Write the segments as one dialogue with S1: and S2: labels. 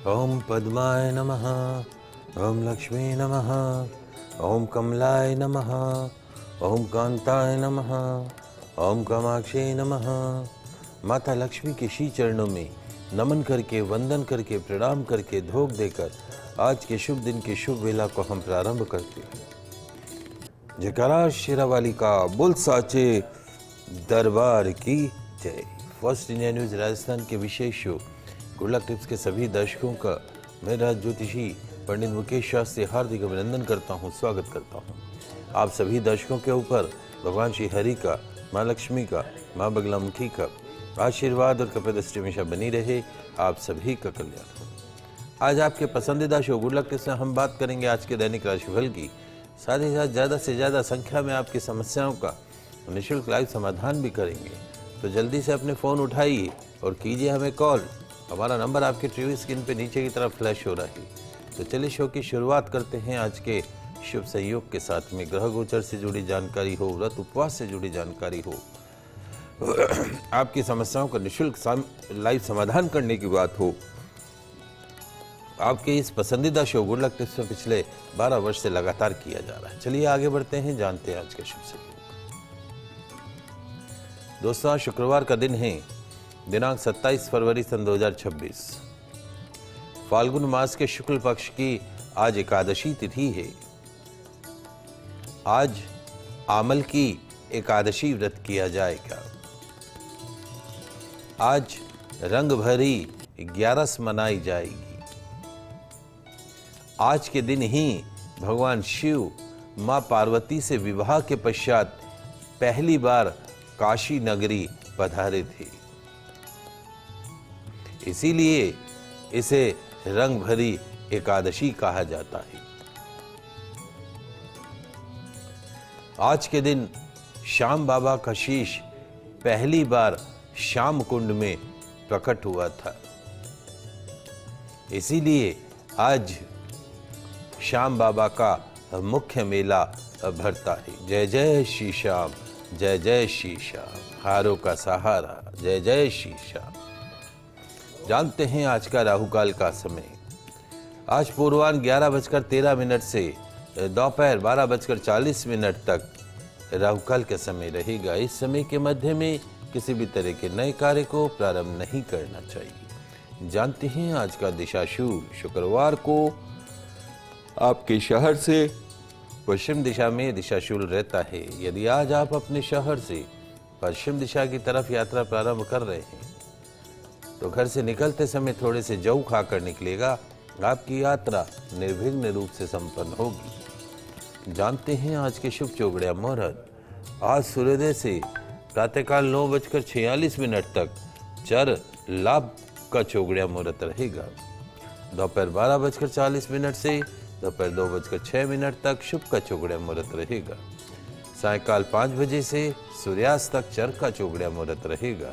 S1: ओम पद्माय नमः, ओम लक्ष्मी नमः, ओम कमलाय नमः, ओम कांताय नमः, ओम कामाक्षी नमः। माता लक्ष्मी के श्री चरणों में नमन करके, वंदन करके, प्रणाम करके, धोख देकर आज के शुभ दिन की शुभ वेला को हम प्रारंभ करते हैं। जयकारा शेरावाली का, बोल साचे दरबार की जय। फर्स्ट इंडिया न्यूज राजस्थान के विशेष शो गुड लक टिप्स के सभी दर्शकों का मैं राज ज्योतिषी पंडित मुकेश शास्त्री हार्दिक अभिनंदन करता हूं, स्वागत करता हूं। आप सभी दर्शकों के ऊपर भगवान श्री हरि का, माँ लक्ष्मी का, माँ बगलामुखी का आशीर्वाद और कृपा दृष्टि हमेशा बनी रहे। आप सभी का कल्याण हो। आज आपके पसंदीदा शो गुड लक टिप्स में हम बात करेंगे आज के दैनिक राशिफल की, साथ ही साथ ज़्यादा से ज़्यादा संख्या में आपकी समस्याओं का निःशुल्क लाइव समाधान भी करेंगे। तो जल्दी से अपने फ़ोन उठाइए और कीजिए हमें कॉल। हमारा नंबर आपके टीवी स्क्रीन पे नीचे की तरफ फ्लैश हो रहा है। तो चलिए शो की शुरुआत करते हैं आज के शुभ संयोग के साथ में। ग्रह गोचर से जुड़ी जानकारी हो, व्रत उपवास से जुड़ी जानकारी हो, आपकी समस्याओं का निःशुल्क लाइव समाधान करने की बात हो, आपके इस पसंदीदा शो गुड लक टिप्स में पिछले 12 वर्ष से लगातार किया जा रहा है। चलिए आगे बढ़ते हैं, जानते हैं आज के शुभ संयोग। दोस्तों, आज शुक्रवार का दिन है, दिनांक 27 फरवरी सन 2026। फाल्गुन मास के शुक्ल पक्ष की आज एकादशी तिथि है। आज आमल की एकादशी व्रत किया जाएगा। आज रंग भरी 11 मनाई जाएगी। आज के दिन ही भगवान शिव मां पार्वती से विवाह के पश्चात पहली बार काशी नगरी पधारे थे, इसीलिए इसे रंग भरी एकादशी कहा जाता है। आज के दिन श्याम बाबा का शीश पहली बार श्याम कुंड में प्रकट हुआ था, इसीलिए आज श्याम बाबा का मुख्य मेला भरता है। जय जय श्री श्याम, जय जय श्री श्याम, हारों का सहारा, जय जय श्री श्याम। जानते हैं आज का राहुकाल का समय। आज पूर्वाह्न 11:13 से दोपहर 12:40 तक राहुकाल का समय रहेगा। इस समय के मध्य में किसी भी तरह के नए कार्य को प्रारंभ नहीं करना चाहिए। जानते हैं आज का दिशाशूल शुक्रवार को आपके शहर से पश्चिम दिशा में दिशाशूल रहता है। यदि आज आप अपने शहर से पश्चिम दिशा की तरफ यात्रा प्रारंभ कर रहे हैं तो घर से निकलते समय थोड़े से जौ खाकर निकलेगा। आपकी यात्रा निर्विघ्न रूप से संपन्न होगी। जानते हैं आज के शुभ चौगड़िया मुहूर्त। आज सूर्योदय से प्रातःकाल 9:46 तक चर लाभ का चौगड़िया मुहूर्त रहेगा। दोपहर 12:40 से दोपहर 2:06 तक शुभ का चौगड़िया मुहूर्त रहेगा। सायकाल 5 बजे से सूर्यास्त तक चर का चौगड़िया मुहूर्त रहेगा।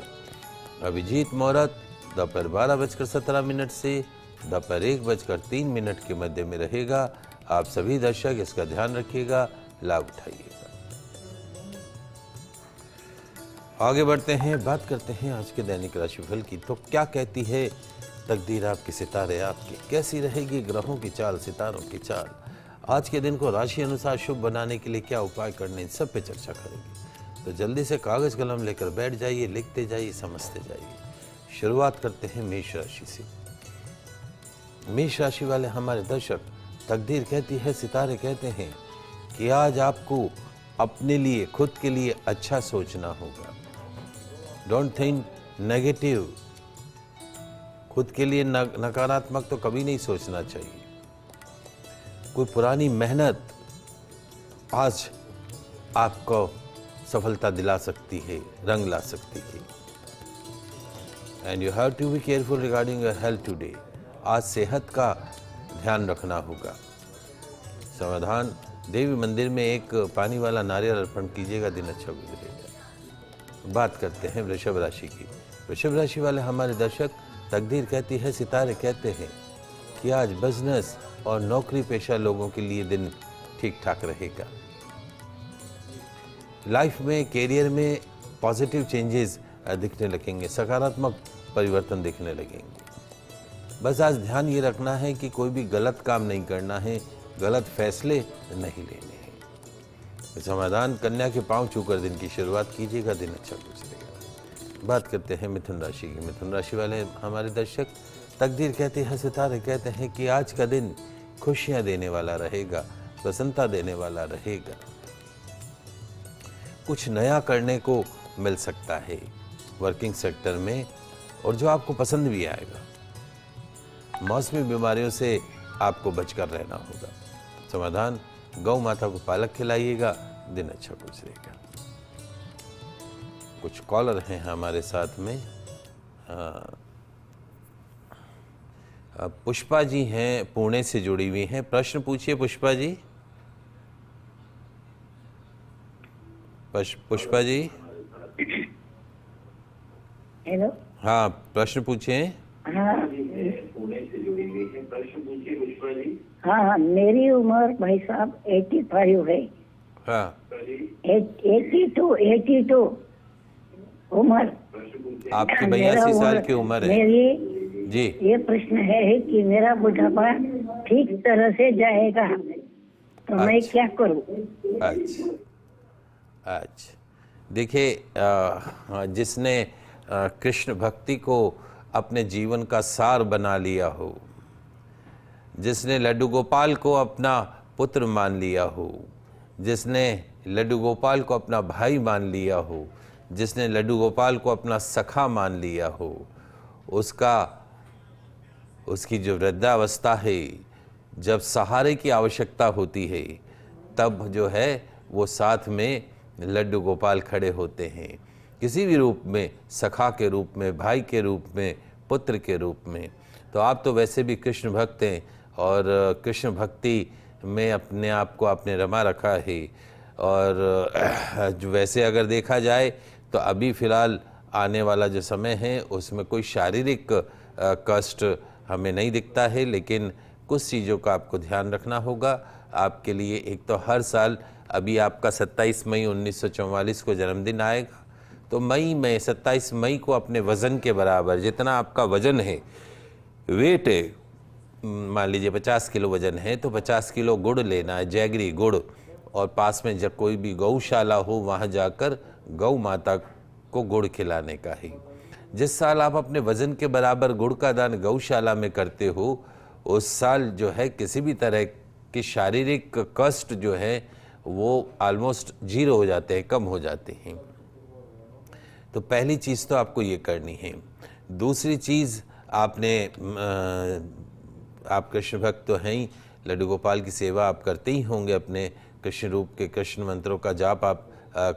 S1: अभिजीत मुहूर्त दोपहर 12:17 से दोपहर 1:03 के मध्य में रहेगा। आप सभी दर्शक इसका ध्यान रखिएगा, लाभ उठाइएगा। आगे बढ़ते हैं, बात करते हैं आज के दैनिक राशिफल की। तो क्या कहती है तकदीर आपके, सितारे आपके, कैसी रहेगी ग्रहों की चाल, सितारों की चाल। आज के दिन को राशि अनुसार शुभ बनाने के लिए क्या उपाय करने, इन सब पे चर्चा करेंगे। तो जल्दी से कागज कलम लेकर बैठ जाइए, लिखते जाइए, समझते जाइए। शुरुआत करते हैं मेष राशि से। मेष राशि वाले हमारे दर्शक, तकदीर कहती है, सितारे कहते हैं कि आज आपको अपने लिए, खुद के लिए अच्छा सोचना होगा। Don't think negative. खुद के लिए नकारात्मक तो कभी नहीं सोचना चाहिए। कोई पुरानी मेहनत आज आपको सफलता दिला सकती है, रंग ला सकती है। And you have to be careful regarding your health today. आज सेहत का ध्यान रखना होगा। समाधान, देवी मंदिर में एक पानी वाला नारियल अर्पण कीजिएगा, दिन अच्छा गुजरेगा। बात करते हैं वृषभ राशि की। वृषभ राशि वाले हमारे दर्शक, तकदीर कहती है, सितारे कहते हैं कि आज बिजनेस और नौकरी पेशा लोगों के लिए दिन ठीक ठाक रहेगा। लाइफ में, कैरियर में पॉजिटिव चेंजेस दिखने लगेंगे, सकारात्मक परिवर्तन दिखने लगेंगे। बस आज ध्यान ये रखना है कि कोई भी गलत काम नहीं करना है, गलत फैसले नहीं लेने हैं। समाधान, कन्या के पांव छूकर दिन की शुरुआत कीजिएगा, दिन अच्छा गुजरेगा। बात करते हैं मिथुन राशि की। मिथुन राशि वाले हमारे दर्शक, तकदीर कहते हैं, सितारे कहते हैं कि आज का दिन खुशियां देने वाला रहेगा, प्रसन्नता देने वाला रहेगा। कुछ नया करने को मिल सकता है वर्किंग सेक्टर में, और जो आपको पसंद भी आएगा। मौसमी बीमारियों से आपको बचकर रहना होगा। समाधान, गौ माता को पालक खिलाइएगा, दिन अच्छा गुजरेगा। कुछ कॉलर हैं हमारे साथ में। पुष्पा जी हैं, पुणे से जुड़ी हुई हैं। प्रश्न पूछिए पुष्पा जी। पुष्पा जी।
S2: हेलो।
S1: हाँ, प्रश्न पूछिए।
S2: हाँ, हाँ, मेरी उम्र भाई साहब 85 है।
S1: हाँ,
S2: 82 उम्र।
S1: आपकी 82 साल की उम्र है।
S2: मेरी
S1: जी,
S2: ये प्रश्न है कि मेरा बुढ़ापा ठीक तरह से जाएगा तो मैं
S1: अच्छा।
S2: क्या करूं?
S1: अच्छा, देखिए, जिसने कृष्ण भक्ति को अपने जीवन का सार बना लिया हो, जिसने लड्डू गोपाल को अपना पुत्र मान लिया हो, जिसने लड्डू गोपाल को अपना भाई मान लिया हो, जिसने लड्डू गोपाल को अपना सखा मान लिया हो, उसकी जो वृद्धावस्था है, जब सहारे की आवश्यकता होती है, तब जो है वो साथ में लड्डू गोपाल खड़े होते हैं, किसी भी रूप में, सखा के रूप में, भाई के रूप में, पुत्र के रूप में। तो आप तो वैसे भी कृष्ण भक्त हैं और कृष्ण भक्ति में अपने आप को आपने रमा रखा है। और जो वैसे अगर देखा जाए तो अभी फ़िलहाल आने वाला जो समय है उसमें कोई शारीरिक कष्ट हमें नहीं दिखता है, लेकिन कुछ चीज़ों का आपको ध्यान रखना होगा। आपके लिए एक तो हर साल, अभी आपका 27 मई 1944 को जन्मदिन आएगा, तो मई में 27 मई को अपने वज़न के बराबर, जितना आपका वज़न है, वेट है, मान लीजिए 50 किलो वज़न है, तो 50 किलो गुड़ लेना है, जैगरी गुड़, और पास में जब कोई भी गौशाला हो वहाँ जाकर गौ माता को गुड़ खिलाने का है। जिस साल आप अपने वज़न के बराबर गुड़ का दान गौशाला में करते हो, उस साल जो है किसी भी तरह के शारीरिक कष्ट जो है वो ऑलमोस्ट 0 हो जाते हैं, कम हो जाते हैं। तो पहली चीज़ तो आपको ये करनी है। दूसरी चीज़, आप कृष्ण भक्त तो हैं ही, लड्डू गोपाल की सेवा आप करते ही होंगे, अपने कृष्ण रूप के कृष्ण मंत्रों का जाप आप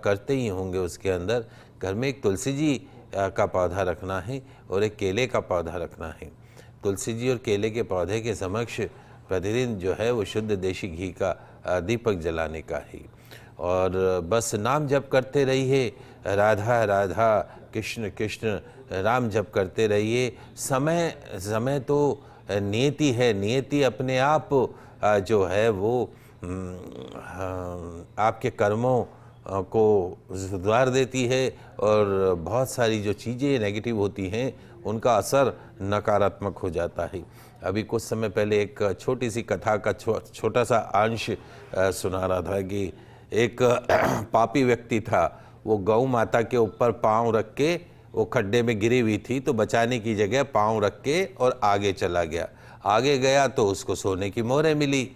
S1: करते ही होंगे। उसके अंदर घर में एक तुलसी जी का पौधा रखना है और एक केले का पौधा रखना है। तुलसी जी और केले के पौधे के समक्ष प्रतिदिन जो है वो शुद्ध देशी घी का दीपक जलाने का है, और बस नाम जप करते रहिए, राधा राधा कृष्ण कृष्ण राम जप करते रहिए। समय तो नियति है, नियति अपने आप जो है वो आपके कर्मों को सुधार देती है, और बहुत सारी जो चीज़ें नेगेटिव होती हैं उनका असर नकारात्मक हो जाता है। अभी कुछ समय पहले एक छोटी सी कथा का छोटा सा अंश सुना रहा था कि एक पापी व्यक्ति था, वो गौ माता के ऊपर पाँव रख के, वो खड्डे में गिरी हुई थी, तो बचाने की जगह पाँव रख के और आगे चला गया। आगे गया तो उसको सोने की मोहरें मिली।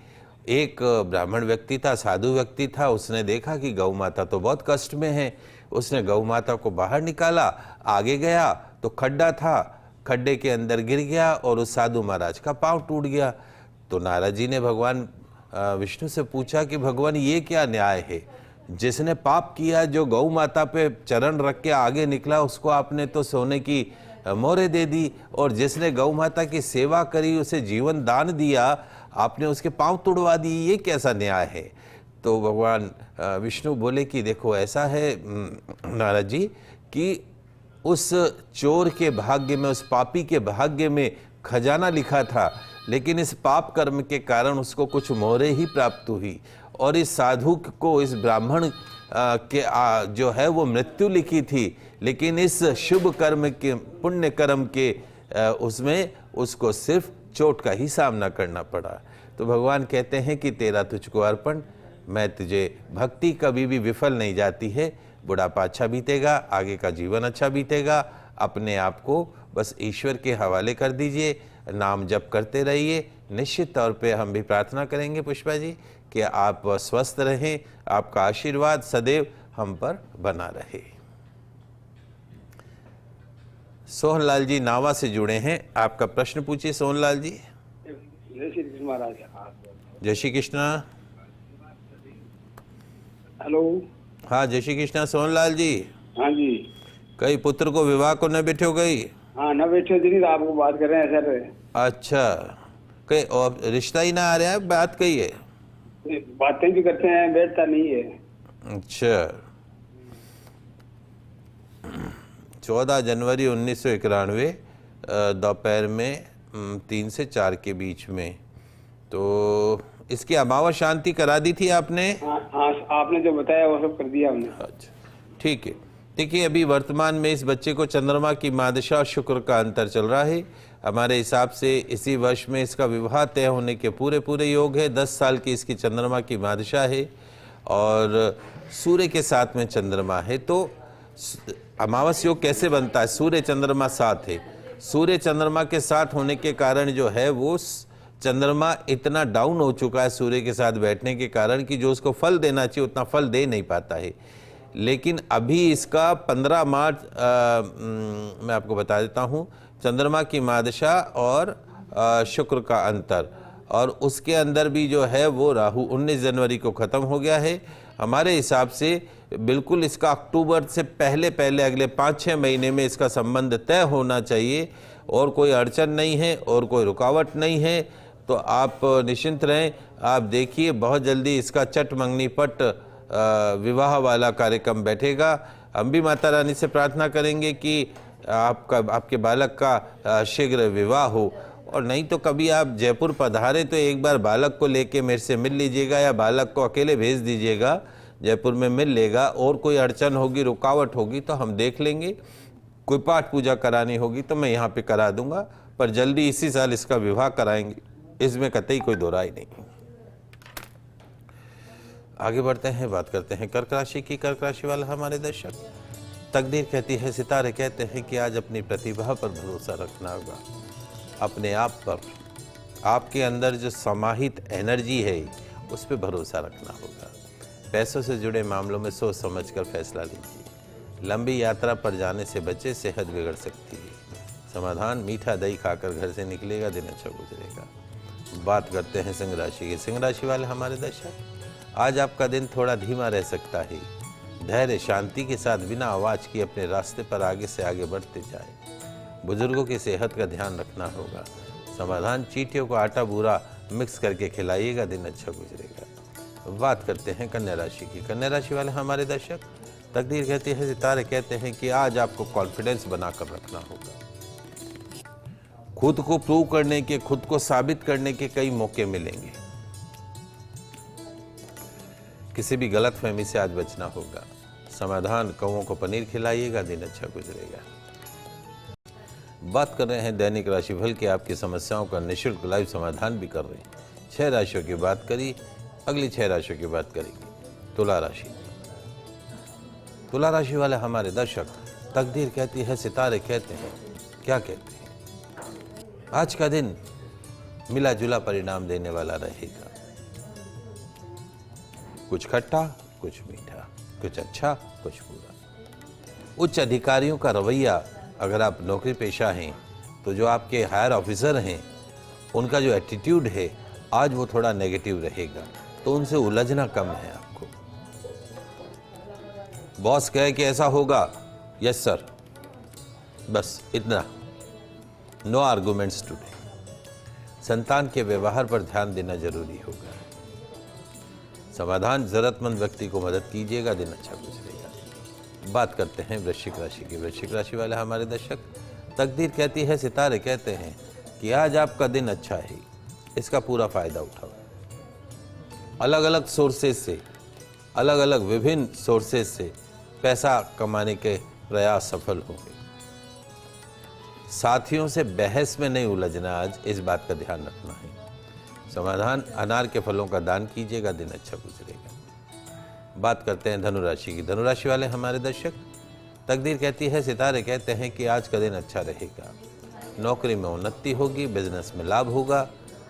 S1: एक ब्राह्मण व्यक्ति था, साधु व्यक्ति था, उसने देखा कि गौ माता तो बहुत कष्ट में है, उसने गौ माता को बाहर निकाला, आगे गया तो खड्डा था, खड्डे के अंदर गिर गया और उस साधु महाराज का पाँव टूट गया। तो नारद जी ने भगवान विष्णु से पूछा कि भगवान ये क्या न्याय है, जिसने पाप किया, जो गौ माता पे चरण रख के आगे निकला, उसको आपने तो सोने की मोहरें दे दी, और जिसने गौ माता की सेवा करी, उसे जीवन दान दिया, आपने उसके पाँव तोड़वा दिए, ये कैसा न्याय है। तो भगवान विष्णु बोले कि देखो ऐसा है नारद जी कि उस चोर के भाग्य में, उस पापी के भाग्य में खजाना लिखा था, लेकिन इस पाप कर्म के कारण उसको कुछ मोहरें ही प्राप्त हुई, और इस साधु को, इस ब्राह्मण के जो है वो मृत्यु लिखी थी, लेकिन इस शुभ कर्म के, पुण्य कर्म के उसमें उसको सिर्फ चोट का ही सामना करना पड़ा। तो भगवान कहते हैं कि तेरा तुझको अर्पण, मैं तुझे, भक्ति कभी भी विफल नहीं जाती है। बुढ़ापा अच्छा बीतेगा, आगे का जीवन अच्छा बीतेगा। अपने आप को बस ईश्वर के हवाले कर दीजिए, नाम जप करते रहिए। निश्चित तौर पे हम भी प्रार्थना करेंगे पुष्पा जी कि आप स्वस्थ रहें, आपका आशीर्वाद सदैव हम पर बना रहे। सोहनलाल जी नावा से जुड़े हैं, आपका प्रश्न पूछिए सोहनलाल जी।
S3: जय श्री कृष्ण महाराज।
S1: जय श्री कृष्णा।
S3: हेलो।
S1: हाँ जय श्री कृष्णा सोहनलाल जी।
S3: हाँ जी।
S1: कई पुत्र को विवाह को न बैठो गई?
S3: हाँ न बैठो जी, आपको बात कर रहे हैं सर।
S1: अच्छा, कई और रिश्ता ही ना आ रहा है, बात कही है?
S3: बातें भी करते हैं, बैठता नहीं है।
S1: अच्छा, 14 जनवरी 1991 दोपहर में 3 से 4 के बीच में, तो इसकी अमावस शांति करा दी थी आपने?
S3: हाँ, आपने जो बताया वो सब कर दिया हमने।
S1: अच्छा ठीक है। देखिए अभी वर्तमान में इस बच्चे को चंद्रमा की महादशा और शुक्र का अंतर चल रहा है। हमारे हिसाब से इसी वर्ष में इसका विवाह तय होने के पूरे योग है। 10 साल की इसकी चंद्रमा की महादशा है और सूर्य के साथ में चंद्रमा है। तो अमावस योग कैसे बनता है? सूर्य चंद्रमा साथ है। सूर्य चंद्रमा के साथ होने के कारण जो है वो चंद्रमा इतना डाउन हो चुका है सूर्य के साथ बैठने के कारण कि जो उसको फल देना चाहिए उतना फल दे नहीं पाता है। लेकिन अभी इसका 15 मार्च मैं आपको बता देता हूँ, चंद्रमा की महादशा और शुक्र का अंतर, और उसके अंदर भी जो है वो राहु 19 जनवरी को ख़त्म हो गया है। हमारे हिसाब से बिल्कुल इसका अक्टूबर से पहले अगले 5-6 महीने में इसका संबंध तय होना चाहिए और कोई अड़चन नहीं है और कोई रुकावट नहीं है। तो आप निश्चिंत रहें। आप देखिए बहुत जल्दी इसका चट मंगनी पट विवाह वाला कार्यक्रम बैठेगा। हम भी माता रानी से प्रार्थना करेंगे कि आपके बालक का शीघ्र विवाह हो, और नहीं तो कभी आप जयपुर पधारे तो एक बार बालक को लेके मेरे से मिल लीजिएगा या बालक को अकेले भेज दीजिएगा, जयपुर में मिल लेगा। और कोई अड़चन होगी, रुकावट होगी तो हम देख लेंगे। कोई पाठ पूजा करानी होगी तो मैं यहाँ पे करा दूंगा, पर जल्दी इसी साल इसका विवाह कराएंगे, इसमें कतई कोई दो राय नहीं। आगे बढ़ते हैं, बात करते हैं कर्क राशि की। कर्क राशि वाला हमारे दर्शक, तकदीर कहती है, सितारे कहते हैं कि आज अपनी प्रतिभा पर भरोसा रखना होगा, अपने आप पर, आपके अंदर जो समाहित एनर्जी है उस पर भरोसा रखना होगा। पैसों से जुड़े मामलों में सोच समझकर फैसला लीजिए। लंबी यात्रा पर जाने से बचे, सेहत बिगड़ सकती है। समाधान, मीठा दही खाकर घर से निकलेगा, दिन अच्छा गुजरेगा। बात करते हैं सिंह राशि की। सिंह राशि वाले हमारे दर्शक, आज आपका दिन थोड़ा धीमा रह सकता है। धैर्य शांति के साथ बिना आवाज किए अपने रास्ते पर आगे से आगे बढ़ते जाए। बुजुर्गों की सेहत का ध्यान रखना होगा। समाधान, चींटियों को आटा बूरा मिक्स करके खिलाइएगा, दिन अच्छा गुजरेगा। बात करते हैं कन्या राशि की। कन्या राशि वाले हमारे दर्शक, तकदीर कहती है, सितारे कहते हैं कि आज आपको कॉन्फिडेंस बनाकर रखना होगा। खुद को प्रूव करने के, खुद को साबित करने के कई मौके मिलेंगे। किसी भी गलत फहमी से आज बचना होगा। समाधान, कौओं को पनीर खिलाइएगा, दिन अच्छा गुजरेगा। बात कर रहे हैं दैनिक राशिफल की। आपकी समस्याओं का निःशुल्क लाइव समाधान भी कर रहे हैं। 6 राशियों की बात करी, अगली 6 राशियों की बात करेंगे। तुला राशि। तुला राशि वाले हमारे दर्शक, तकदीर कहती है, सितारे कहते हैं, क्या कहते हैं, आज का दिन मिला जुला परिणाम देने वाला रहेगा। कुछ खट्टा, कुछ मीठा, कुछ अच्छा, कुछ बुरा। उच्च अधिकारियों का रवैया, अगर आप नौकरी पेशा हैं तो जो आपके हायर ऑफिसर हैं उनका जो एटीट्यूड है आज वो थोड़ा नेगेटिव रहेगा, तो उनसे उलझना कम है आपको। बॉस कहे कि ऐसा होगा, यस सर, बस इतना, नो आर्गुमेंट्स टुडे। संतान के व्यवहार पर ध्यान देना जरूरी होगा। समाधान, जरूरतमंद व्यक्ति को मदद कीजिएगा, दिन अच्छा गुजरेगा। बात करते हैं वृश्चिक राशि की। वृश्चिक राशि वाले हमारे दर्शक, तकदीर कहती है, सितारे कहते हैं कि आज आपका दिन अच्छा है, इसका पूरा फायदा उठाओ। अलग अलग सोर्सेज से, अलग अलग विभिन्न सोर्सेज से पैसा कमाने के प्रयास सफल होंगे। साथियों से बहस में नहीं उलझना, आज इस बात का ध्यान रखना है। समाधान, अनार के फलों का दान कीजिएगा, दिन अच्छा गुजरेगा। बात करते हैं धनु राशि की। धनु राशि वाले हमारे दर्शक, तकदीर कहती है, सितारे कहते हैं कि आज का दिन अच्छा रहेगा। नौकरी में उन्नति होगी, बिजनेस में लाभ होगा।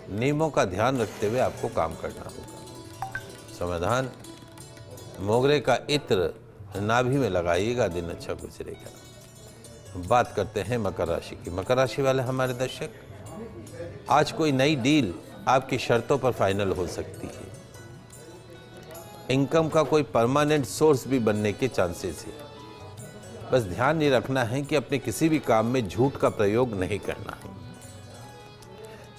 S1: नियमों का ध्यान रखते हुए आपको काम करना होगा। समाधान, मोगरे का इत्र नाभि में लगाइएगा, दिन अच्छा गुजरेगा। बात करते हैं मकर राशि की। मकर राशि वाले हमारे दर्शक, आज कोई नई डील आपकी शर्तों पर फाइनल हो सकती है। इनकम का कोई परमानेंट सोर्स भी बनने के चांसेस है। बस ध्यान ये रखना है कि अपने किसी भी काम में झूठ का प्रयोग नहीं करना है।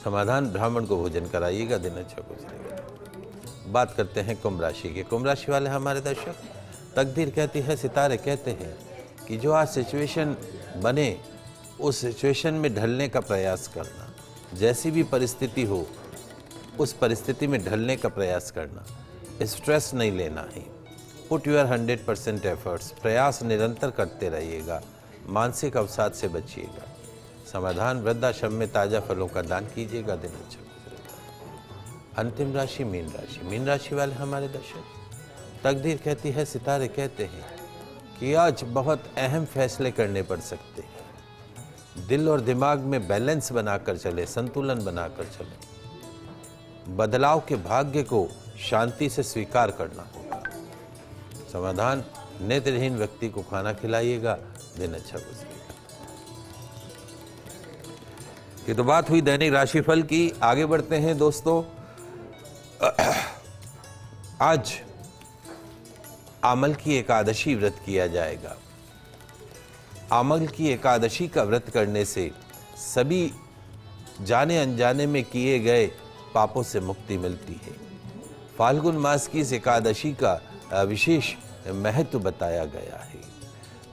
S1: समाधान, ब्राह्मण को भोजन कराइएगा, दिन अच्छा गुजरेगा। बात करते हैं कुंभ राशि के। कुंभ राशि वाले हमारे दर्शक, तकदीर कहती है, सितारे कहते हैं कि जो आज सिचुएशन बने उस सिचुएशन में ढलने का प्रयास करना। जैसी भी परिस्थिति हो उस परिस्थिति में ढलने का प्रयास करना। स्ट्रेस नहीं लेना है। Put your 100% efforts. प्रयास निरंतर करते रहिएगा। मानसिक अवसाद से बचिएगा। समाधान, वृद्धाश्रम में ताज़ा फलों का दान कीजिएगा, दिन अच्छा गुजरेगा। अंतिम राशि मीन राशि। मीन राशि वाले हमारे दर्शक, तकदीर कहती है, सितारे कहते हैं कि आज बहुत अहम फैसले करने पड़ सकते हैं। दिल और दिमाग में बैलेंस बनाकर चले, संतुलन बनाकर चले। बदलाव के भाग्य को शांति से स्वीकार करना होगा। समाधान, नेत्रहीन व्यक्ति को खाना खिलाइएगा, दिन अच्छा गुजरेगा। ये तो बात हुई दैनिक राशिफल की। आगे बढ़ते हैं दोस्तों। आज आमल की एकादशी व्रत किया जाएगा। आमल की एकादशी का व्रत करने से सभी जाने अनजाने में किए गए पापों से मुक्ति मिलती है। फाल्गुन मास की इस एकादशी का विशेष महत्व बताया गया है।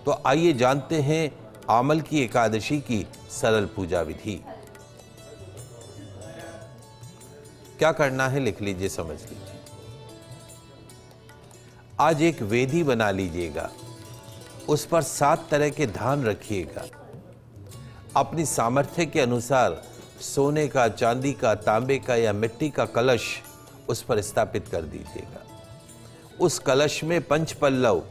S1: तो आइए जानते हैं आमल की एकादशी की सरल पूजा विधि। क्या करना है लिख लीजिए, समझ लीजिए। आज एक वेदी बना लीजिएगा, उस पर 7 तरह के धान रखिएगा। अपनी सामर्थ्य के अनुसार सोने का, चांदी का, तांबे का या मिट्टी का कलश उस पर स्थापित कर दीजिएगा। उस कलश में 5 पल्लव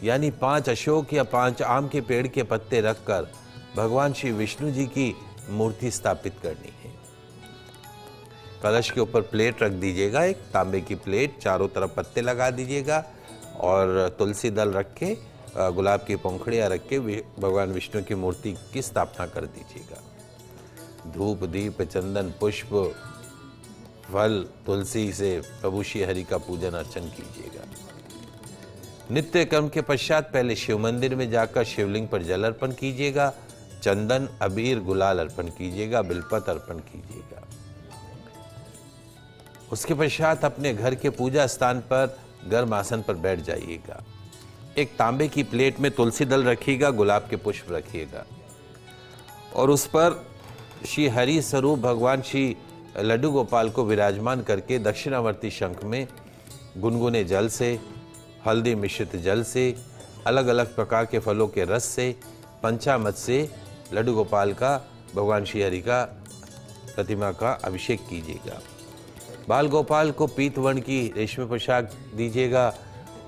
S1: यानी 5 अशोक या 5 आम के पेड़ के पत्ते रखकर भगवान श्री विष्णु जी की मूर्ति स्थापित करनी है। कलश के ऊपर प्लेट रख दीजिएगा, एक तांबे की प्लेट, चारों तरफ पत्ते लगा दीजिएगा और तुलसी दल रख के, गुलाब की पंखुड़ियाँ रख के भगवान विष्णु की मूर्ति की स्थापना कर दीजिएगा। धूप, दीप, चंदन, पुष्प, फल, तुलसी से प्रभु श्री हरि का पूजन अर्चन कीजिएगा। नित्य कर्म के पश्चात पहले शिव मंदिर में जाकर शिवलिंग पर जल अर्पण कीजिएगा। चंदन, अबीर, गुलाल अर्पण कीजिएगा, बिलपत्र अर्पण कीजिएगा। उसके पश्चात अपने घर के पूजा स्थान पर गर्म आसन पर बैठ जाइएगा। एक तांबे की प्लेट में तुलसी दल रखिएगा, गुलाब के पुष्प रखिएगा और उस पर श्री हरि स्वरूप भगवान श्री लड्डू गोपाल को विराजमान करके दक्षिणावर्ती शंख में गुनगुने जल से, हल्दी मिश्रित जल से, अलग अलग प्रकार के फलों के रस से, पंचामृत से लड्डू गोपाल का, भगवान श्री हरि का प्रतिमा का अभिषेक कीजिएगा। बाल गोपाल को पीत वर्ण की रेशमी पोशाक दीजिएगा।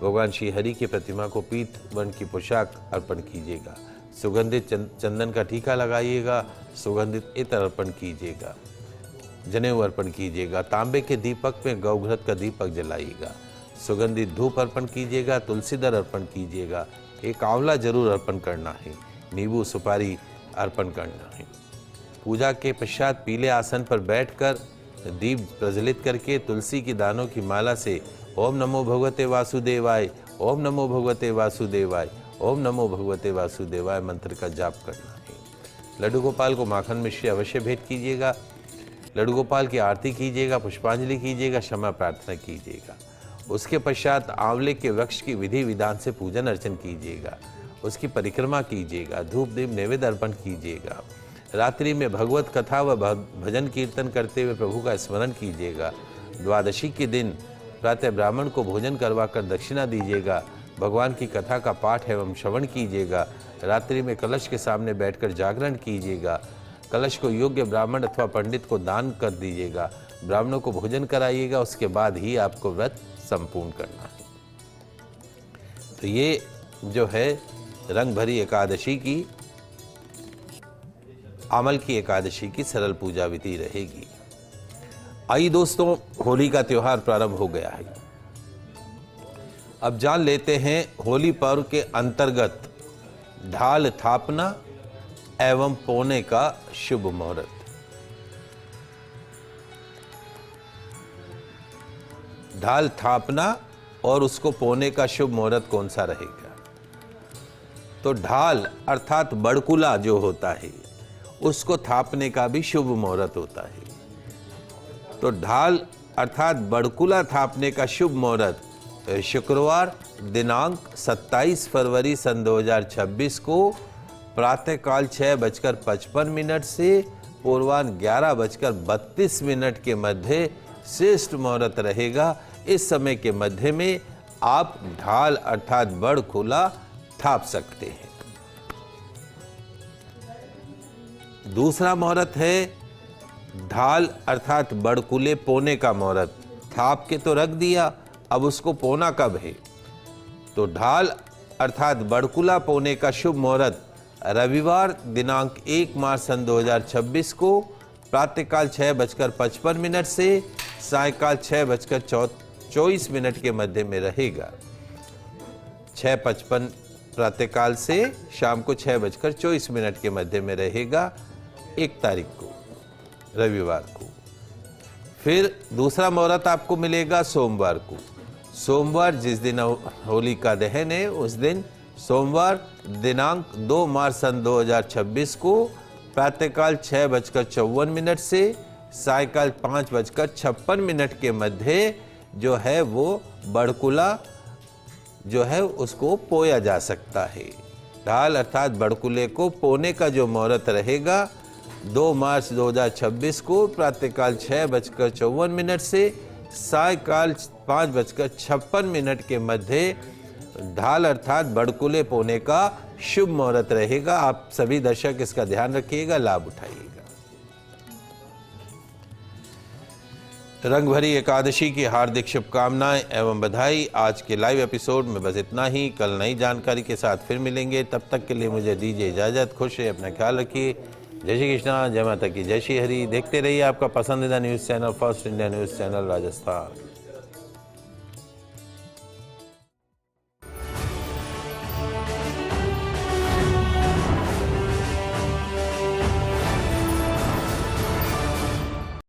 S1: भगवान श्री हरि की प्रतिमा को पीत वर्ण की पोशाक अर्पण कीजिएगा। सुगंधित चंदन का टीका लगाइएगा। सुगंधित इत्र अर्पण कीजिएगा। जनेऊ अर्पण कीजिएगा। तांबे के दीपक में गौघृत का दीपक जलाइएगा। सुगंधित धूप अर्पण कीजिएगा। तुलसीदल अर्पण कीजिएगा। एक आंवला जरूर अर्पण करना है। नींबू सुपारी अर्पण करना है। पूजा के पश्चात पीले आसन पर बैठकर दीप प्रज्वलित करके तुलसी की दानों की माला से ओम नमो भगवते वासुदेवाय, ओम नमो भगवते वासुदेवाय, ओम नमो भगवते वासुदेवाय मंत्र का जाप करना है। लड्डू गोपाल को माखन मिश्री अवश्य भेंट कीजिएगा। लड्डू गोपाल की आरती कीजिएगा, पुष्पांजलि कीजिएगा, क्षमा प्रार्थना कीजिएगा। उसके पश्चात आंवले के वृक्ष की विधि विधान से पूजन अर्चन कीजिएगा। उसकी परिक्रमा कीजिएगा। धूप दीप नैवेद्य अर्पण कीजिएगा। रात्रि में भगवत कथा व भजन कीर्तन करते हुए प्रभु का स्मरण कीजिएगा। द्वादशी के दिन प्रातः ब्राह्मण को भोजन करवाकर दक्षिणा दीजिएगा। भगवान की कथा का पाठ एवं श्रवण कीजिएगा। रात्रि में कलश के सामने बैठकर जागरण कीजिएगा। कलश को योग्य ब्राह्मण अथवा पंडित को दान कर दीजिएगा। ब्राह्मणों को भोजन कराइएगा, उसके बाद ही आपको व्रत संपूर्ण करना है। तो ये जो है रंग भरी एकादशी की, अमल की एकादशी की सरल पूजा विधि रहेगी। आइए दोस्तों, होली का त्योहार प्रारंभ हो गया है। अब जान लेते हैं होली पर्व के अंतर्गत ढाल थापना एवं पोने का शुभ मुहूर्त। ढाल थापना और उसको पोने का शुभ मुहूर्त कौन सा रहेगा? तो ढाल अर्थात बड़कुला जो होता है उसको थापने का भी शुभ मुहूर्त होता है। तो ढाल अर्थात बड़कुला थापने का शुभ मुहूर्त शुक्रवार दिनांक 27 फरवरी सन 2026 को प्रातःकाल 6:55 से पूर्वाह्न 11:32 के मध्य श्रेष्ठ मुहूर्त रहेगा। इस समय के मध्य में आप ढाल अर्थात बड़कुला थाप सकते हैं। दूसरा मुहूर्त है ढाल अर्थात बड़कुले पोने का मुहूर्त। थाप के तो रख दिया, अब उसको पोना कब है? तो ढाल अर्थात बड़कुला पोने का शुभ मुहूर्त रविवार दिनांक 1 मार्च सन 2026 को प्रातःकाल 6:55 से सायकाल 6:24 के मध्य में रहेगा। 6:55 प्रातःकाल से शाम को 6:24 के मध्य में रहेगा 1 तारीख को, रविवार को। फिर दूसरा मुहूर्त आपको मिलेगा सोमवार को। सोमवार जिस दिन होली का दहन है उस दिन सोमवार दिनांक 2 मार्च सन 2026 को प्रातःकाल 6:54 से सायकाल 5:56 के मध्य जो है वो बड़कुला जो है उसको पोया जा सकता है। ढाल अर्थात बड़कुले को पोने का जो मुहूर्त रहेगा 2 मार्च 2026 को प्रातःकाल 6:54 से सायकाल 5:56 के मध्य ढाल अर्थात बड़कुले पोने का शुभ मुहूर्त रहेगा। आप सभी दर्शक इसका ध्यान रखिएगा, लाभ उठाइएगा। रंग भरी एकादशी की हार्दिक शुभकामनाएं एवं बधाई। आज के लाइव एपिसोड में बस इतना ही। कल नई जानकारी के साथ फिर मिलेंगे, तब तक के लिए मुझे दीजिए इजाजत। खुश रहिए, अपना ख्याल रखिए। जय श्री कृष्णा, जय माता की, जय श्री हरि। देखते रहिए आपका पसंदीदा news channel first India news channel Rajasthan.